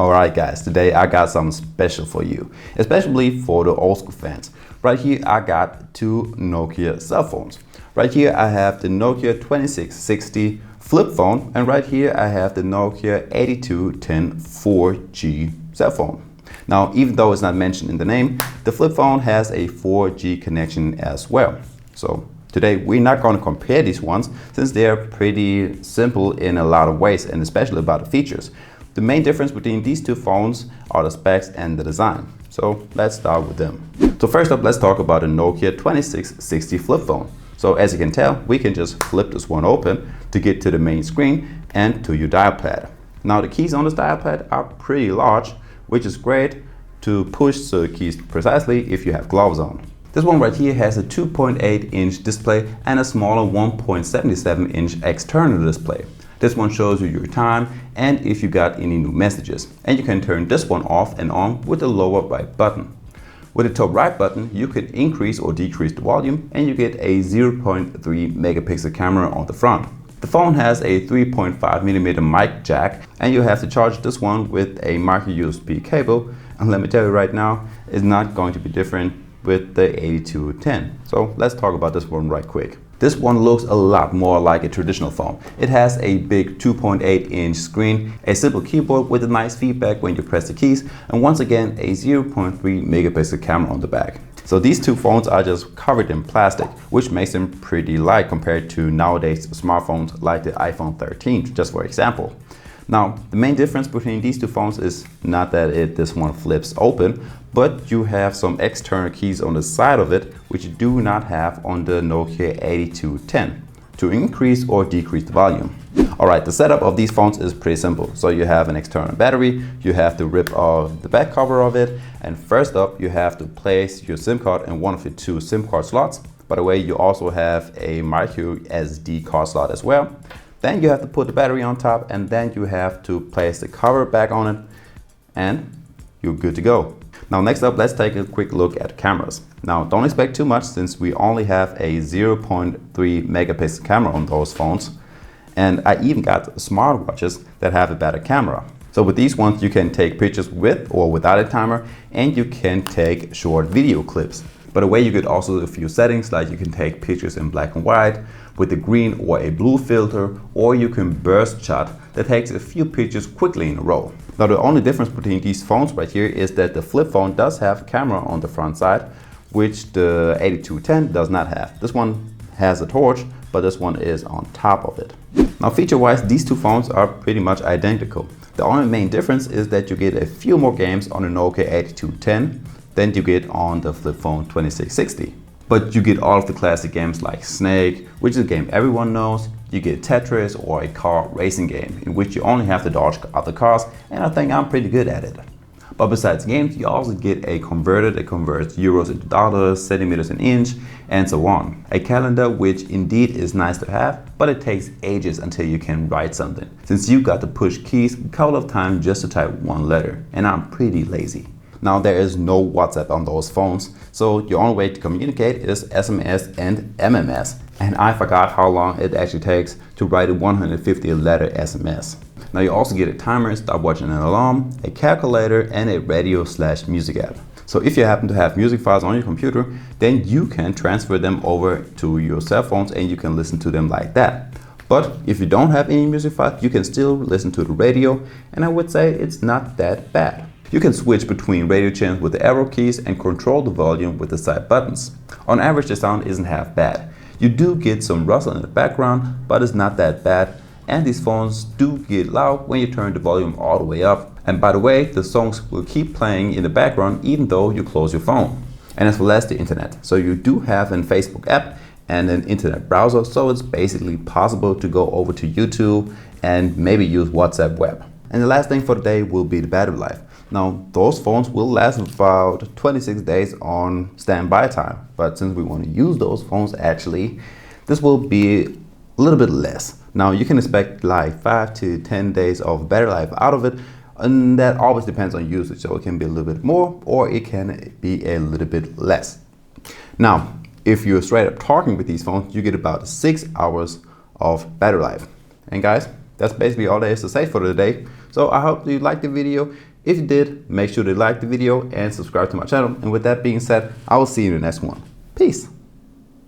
Alright guys, today I got something special for you, especially for the old school fans. Right here I got two Nokia cell phones. Right here I have the Nokia 2660 flip phone, and right here I have the Nokia 8210 4G cell phone. Now, even though it's not mentioned in the name, the flip phone has a 4G connection as well. So today we're not going to compare these ones since they're pretty simple in a lot of ways, and especially about the features. The main difference between these two phones are the specs and the design. So let's start with them. So first up, let's talk about the Nokia 2660 flip phone. So as you can tell, we can just flip this one open to get to the main screen and to your dial pad. Now the keys on this dial pad are pretty large, which is great to push the keys precisely if you have gloves on. This one right here has a 2.8-inch display and a smaller 1.77-inch external display. This one shows you your time and if you got any new messages. And you can turn this one off and on with the lower right button. With the top right button, you can increase or decrease the volume, and you get a 0.3 megapixel camera on the front. The phone has a 3.5mm mic jack, and you have to charge this one with a micro USB cable. And let me tell you right now, it's not going to be different with the 8210. So let's talk about this one right quick. This one looks a lot more like a traditional phone. It has a big 2.8-inch screen, a simple keyboard with a nice feedback when you press the keys, and once again a 0.3 megapixel camera on the back. So these two phones are just covered in plastic, which makes them pretty light compared to nowadays smartphones like the iPhone 13, just for example. Now, the main difference between these two phones is not that this one flips open, but you have some external keys on the side of it, which you do not have on the Nokia 8210, to increase or decrease the volume. Alright, the setup of these phones is pretty simple. So you have an external battery, you have to rip off the back cover of it, and first up you have to place your SIM card in one of the two SIM card slots. By the way, you also have a micro SD card slot as well. Then you have to put the battery on top, and then you have to place the cover back on it, and you're good to go. Now next up, let's take a quick look at cameras. Now don't expect too much since we only have a 0.3 megapixel camera on those phones. And I even got smartwatches that have a better camera. So with these ones, you can take pictures with or without a timer, and you can take short video clips. By the way, you could also do a few settings, like you can take pictures in black and white with a green or a blue filter, or you can burst shot that takes a few pictures quickly in a row. Now the only difference between these phones right here is that the flip phone does have a camera on the front side, which the 8210 does not have. This one has a torch, but this one is on top of it. Now feature-wise, these two phones are pretty much identical. The only main difference is that you get a few more games on the Nokia 8210 than you get on the flip phone 2660. But you get all of the classic games like Snake, which is a game everyone knows. You get Tetris, or a car racing game in which you only have to dodge other cars, and I think I'm pretty good at it. But besides games, you also get a converter that converts euros into dollars, centimeters and inch, and so on. A calendar, which indeed is nice to have, but it takes ages until you can write something, since you got to push keys a couple of times just to type one letter, and I'm pretty lazy. Now there is no WhatsApp on those phones, so your only way to communicate is SMS and MMS. And I forgot how long it actually takes to write a 150 letter SMS. Now you also get a timer, stopwatch and an alarm, a calculator, and a radio/music app. So if you happen to have music files on your computer, then you can transfer them over to your cell phones and you can listen to them like that. But if you don't have any music files, you can still listen to the radio, and I would say it's not that bad. You can switch between radio channels with the arrow keys and control the volume with the side buttons. On average, the sound isn't half bad. You do get some rustle in the background, but it's not that bad. And these phones do get loud when you turn the volume all the way up. And by the way, the songs will keep playing in the background even though you close your phone. And as for last, the internet. So you do have a Facebook app and an internet browser, so it's basically possible to go over to YouTube and maybe use WhatsApp web. And the last thing for today will be the battery life. Now, those phones will last about 26 days on standby time, but since we want to use those phones actually, this will be a little bit less. Now, you can expect like 5 to 10 days of battery life out of it, and that always depends on usage, so it can be a little bit more or it can be a little bit less. Now, if you're straight up talking with these phones, you get about 6 hours of battery life. And guys, that's basically all there is to say for today. So I hope you liked the video. If you did, make sure to like the video and subscribe to my channel. And with that being said, I will see you in the next one. Peace.